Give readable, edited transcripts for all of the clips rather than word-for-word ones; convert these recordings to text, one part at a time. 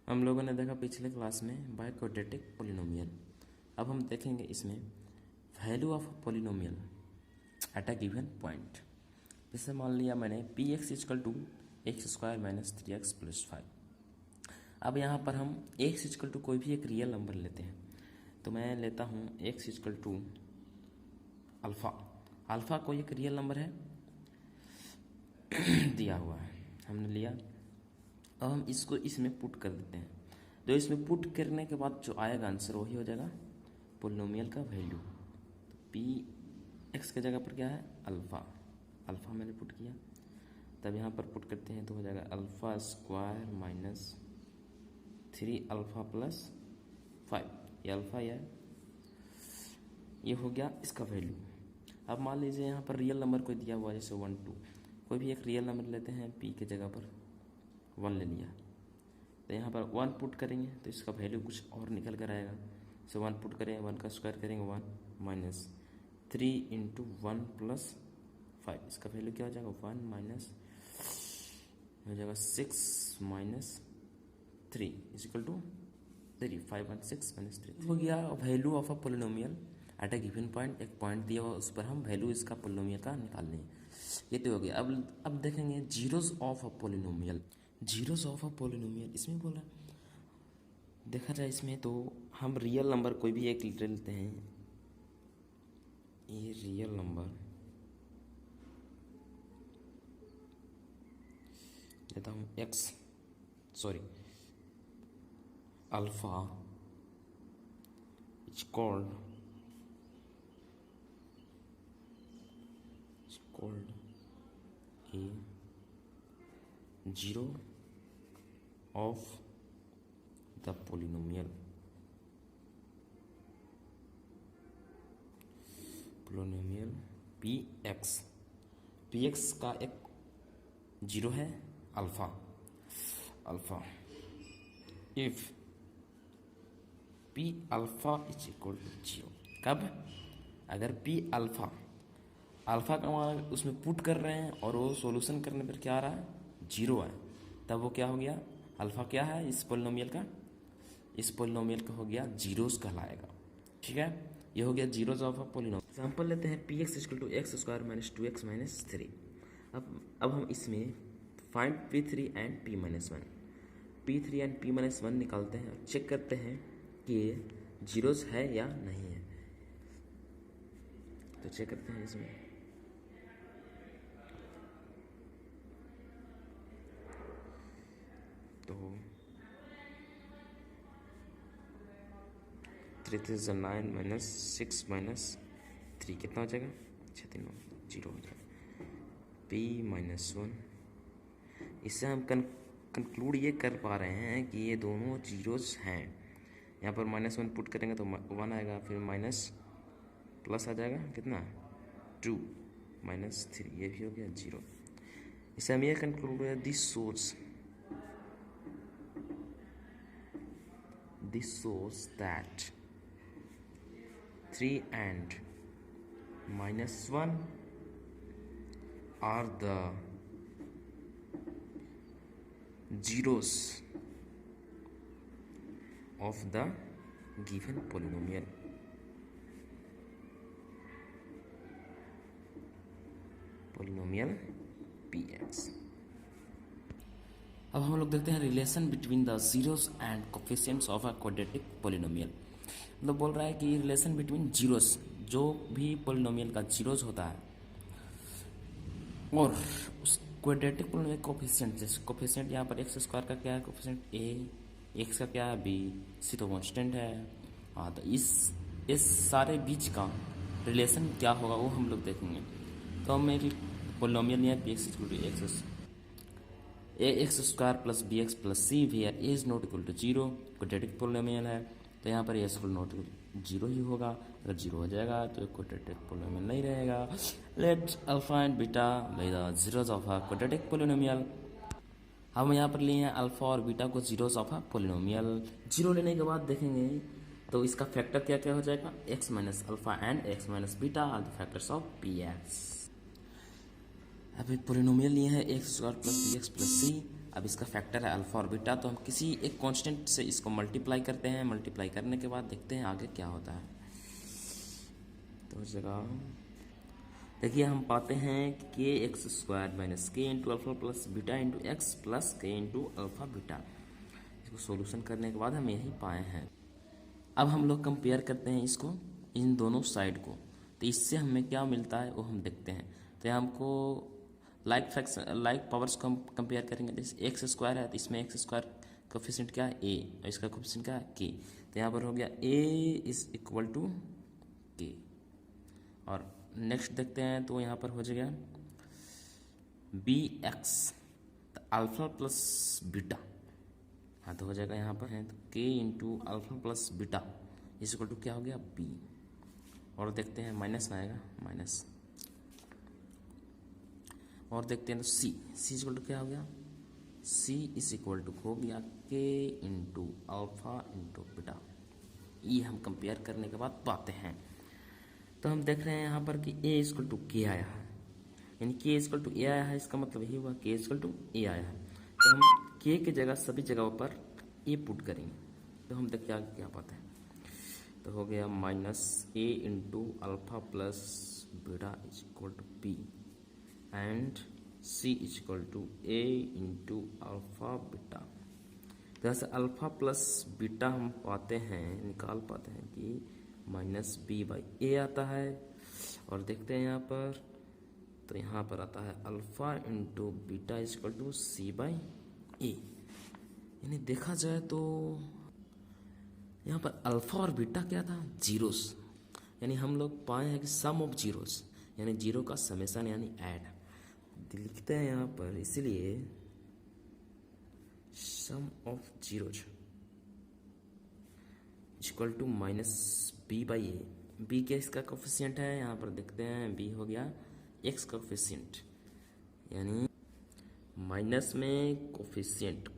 हम लोगों ने देखा पिछले क्लास में बाइक्वाड्रेटिक पोलिनोमियल। अब हम देखेंगे इसमें value of polynomial at a given point. जैसे मान लिया मैंने P X is equal to x square minus 3x plus 5। अब यहाँ पर हम एक्स इजकल टू कोई भी एक रियल नंबर लेते हैं। तो मैं लेता हूँ X is equal to alpha. Alpha कोई एक रियल नंबर है दिया हुआ है, हमने लिया। अब हम इसको इसमें पुट कर देते हैं। तो इसमें पुट करने के बाद जो आएगा आंसर वही हो जाएगा पोलिनोमियल का वैल्यू। तो पी एक्स के जगह पर क्या है अल्फ़ा, अल्फ़ा मैंने पुट किया। तब यहाँ पर पुट करते हैं तो हो जाएगा alpha square minus 3 alpha plus 5। ये अल्फ़ा ये हो गया इसका वैल्यू। अब मान लीजिए यहाँ पर रियल नंबर कोई दिया हुआ है, जैसे 1 2, कोई भी एक रियल नंबर लेते हैं, पी के जगह पर 1 ले लिया। तो यहाँ पर 1 पुट करेंगे तो इसका वैल्यू कुछ और निकल कर आएगा। सो 1 पुट करेंगे, 1 का स्क्वायर करेंगे 1 माइनस 3 इंटू 1 प्लस 5। इसका वैल्यू क्या हो जाएगा 1 माइनस हो जाएगा 6 माइनस 3 इजिकल टू 3। 5 1 6 माइनस 3 हो गया value of a polynomial at a given point. एक पॉइंट दिया हुआ उस पर हम वैल्यू इसका पोलिनोमियल का निकाल लें। ये तो हो गया। अब देखेंगे zeros of a polynomial. Zeros of a polynomial इसमें बोला देखा जाए इसमें तो हम रियल नंबर कोई भी एक ले लेते हैं। ये रियल नंबर लेता हूँ alpha is called a zero of the polynomial px। px का एक जीरो है alpha if p alpha is equal to zero. कब? अगर p अल्फा का मान उसमें पुट कर रहे हैं और वो सॉल्यूशन करने पर क्या आ रहा है जीरो है, तब वो क्या हो गया अल्फ़ा क्या है इस पोलिनोमियल का, इस पोलिनोमियल का हो गया जीरोस कहलाएगा। ठीक है, ये हो गया zeros of a polynomial. Example लेते हैं P x equal to x square minus 2x minus 3। अब हम इसमें find p3 and p minus 1, p3 and p minus 1 निकालते हैं और चेक करते हैं कि ये जीरोस है या नहीं है। तो चेक करते हैं इसमें तो 3 3 9 माइनस 6 माइनस 3 कितना हो जाएगा 6 3 जीरो हो जाएगा p माइनस 1। इससे हम कंक्लूड ये कर पा रहे हैं कि ये दोनों जीरोस हैं। यहाँ पर माइनस 1 पुट करेंगे तो 1 आएगा, फिर माइनस प्लस आ जाएगा कितना 2 माइनस 3, ये भी हो गया जीरो। इससे हम ये कंक्लूड हुआ this shows that 3 and minus 1 are the zeros of the given polynomial। polynomial px। अब हम लोग देखते हैं relation between the zeros and coefficients of a quadratic polynomial. मतलब बोल रहा है कि रिलेशन बिटवीन जीरोस, जो भी पोलिनोमियल का जीरोस होता है और उस क्वाड्रेटिक पोलिनोमियल कोफिशिएंट, जैसे कोफिशिएंट यहाँ पर एक्स स्क्वायर का क्या है कोफिशिएंट ए, एक्स का क्या है बी, सी तो कांस्टेंट है। हाँ, तो इस सारे बीच का रिलेशन क्या होगा वो हम लोग देखेंगे। तो मेरी पोलिनोमियल नहीं है P x equal to x a x square plus b x plus c भी है, a is not equal to zero, quadratic polynomial है। तो यहाँ पर ए इज नॉट जीरो ही होगा। अगर जीरो हो जाएगा तो क्वाड्रेटिक पोलिनोमियल नहीं रहेगा। Let alpha and beta by the zeros of a quadratic polynomial. हम यहाँ पर लिए हैं अल्फा और बीटा को zeros of a polynomial. Zero लेने के बाद देखेंगे तो इसका फैक्टर क्या क्या हो जाएगा x minus alpha and x minus beta are the factors of p x. अभी पोलिनोमियल लिए है x square plus b x plus c. अब इसका फैक्टर है अल्फ़ा और बीटा, तो हम किसी एक कांस्टेंट से इसको मल्टीप्लाई करते हैं। मल्टीप्लाई करने के बाद देखते हैं आगे क्या होता है। तो उस जगह देखिए हम पाते हैं कि के एक्स स्क्वायर माइनस के into alpha plus beta into x plus के इंटू अल्फ़ा बीटा। इसको सोल्यूशन करने के बाद हम यही पाए हैं। अब हम लोग कंपेयर करते हैं इसको, इन दोनों साइड को, तो इससे हमें क्या मिलता है वो हम देखते हैं। तो यहाँ हमको लाइक पावर्स को हम कंपेयर करेंगे। जैसे एक्स स्क्वायर है तो इसमें एक्स स्क्वायर कोफिशिएंट क्या है ए, और इसका कोफिशिएंट क्या है के। तो यहाँ पर हो गया ए इज इक्वल टू के। और नेक्स्ट देखते हैं तो यहाँ पर हो जाएगा बी एक्स, तो अल्फा प्लस बीटा। हाँ तो हो जाएगा यहाँ पर है तो के into alpha plus beta is equal to क्या हो गया बी। और देखते हैं माइनस में आएगा माइनस। और देखते हैं तो सी इज इक्वल टू क्या हो गया सी इज इक्वल टू हो गया के इंटू अल्फा इंटू बीटा। ये हम कंपेयर करने के बाद पाते हैं। तो हम देख रहे हैं यहाँ पर कि ए इक्वल टू के आया है, यानी के इक्वल टू ए आया है, इसका मतलब यही हुआ के इक्वल टू ए आया है। तो हम के की जगह सभी जगहों पर ए पुट करेंगे, तो हम देखते हैं क्या पाते हैं। तो हो गया minus A into alpha plus beta is equal to B and C is equal to A into alpha beta. तो ऐसे अल्फा प्लस बीटा हम पाते हैं, निकाल पाते हैं कि माइनस बी बाई ए आता है। और देखते हैं यहाँ पर, तो यहाँ पर आता है alpha into beta is equal to c by a. यानी देखा जाए तो यहाँ पर अल्फा और बीटा क्या था जीरोस, यानी हम लोग पाए हैं कि सम ऑफ जीरोस, यानी जीरो का समेसन यानी ऐड लिखते हैं यहाँ पर, इसलिए sum of zeros equal to minus b by a. B के इसका कोफिशिएंट है, यहाँ पर देखते हैं बी हो गया एक्स का कोफिशिएंट, यानी माइनस में coefficient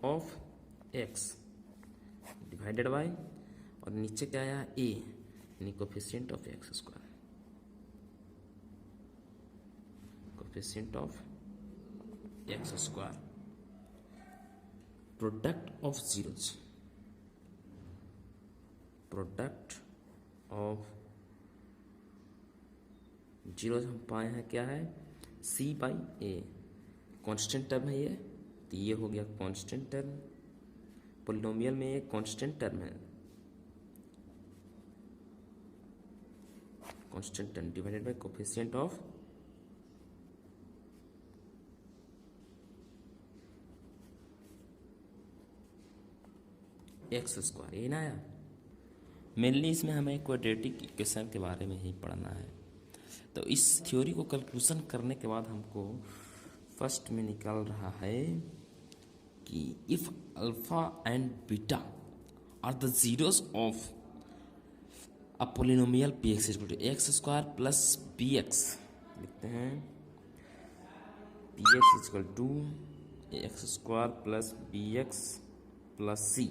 of x divided by, और नीचे क्या आया ए, यानी coefficient of x square, coefficient of x square product of zeros, product of zeros हम पाए हैं क्या है सी बाई ए। कॉन्स्टेंट टर्म है ये, तो ये हो गया कॉन्स्टेंट टर्म। पोलिनोमियल में ये कॉन्स्टेंट टर्म है, constant term divided by coefficient of x square, ये ना आया। मेनली इसमें हमें क्वाड्रेटिक इक्वेशन के बारे में ही पढ़ना है। तो इस थ्योरी को कंक्लूजन करने के बाद हमको फर्स्ट में निकल रहा है कि if alpha and beta are the zeros of a polynomial p x equal to x square plus b x, लिखते हैं P x equal to x square plus b x plus c.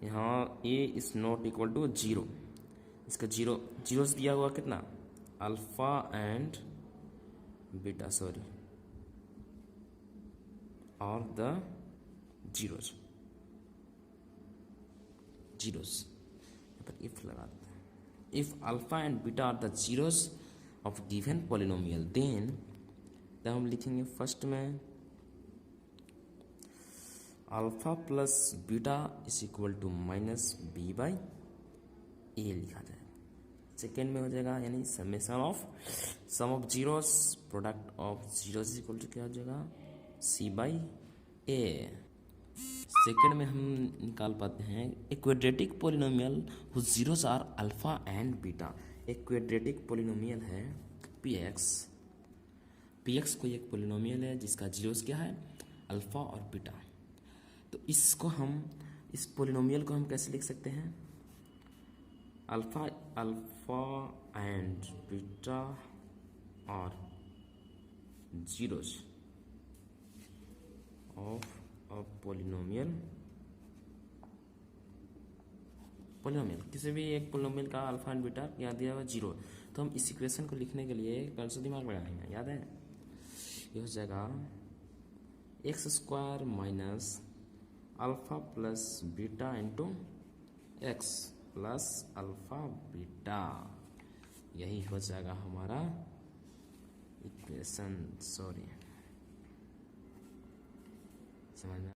यहाँ a is not equal to zero, इसका zero दिया हुआ कितना alpha and beta, sorry और the zeros यहाँ पर इफ लगाते हैं। If alpha and beta are the zeros of given polynomial then, तो हम लिखेंगे फर्स्ट में alpha plus beta is equal to minus b by a लिखा जाएगा। सेकेंड में हो जाएगा यानी sum of zeros product of zeros is equal to क्या हो जाएगा सी बाई ए। सेकेंड में हम निकाल पाते हैं a quadratic polynomial whose zeros are alpha and beta. एक क्वाड्रेटिक पोलिनोमियल है पी एक्स कोई एक पोलिनोमियल है जिसका जीरोस क्या है अल्फा और बीटा। तो इसको हम इस पोलिनोमियल को हम कैसे लिख सकते हैं alpha and beta are zeros of a polynomial polynomial, किसी भी एक पोलिनोमियल का अल्फा एंड बीटा यहाँ दिया हुआ 0, तो हम इस इक्वेशन को लिखने के लिए कौन सा दिमाग लगाएंगे, याद है? ये हो जाएगा x square minus alpha plus beta into x plus alpha beta, यही हो जाएगा हमारा इक्वेशन। सॉरी, समझ में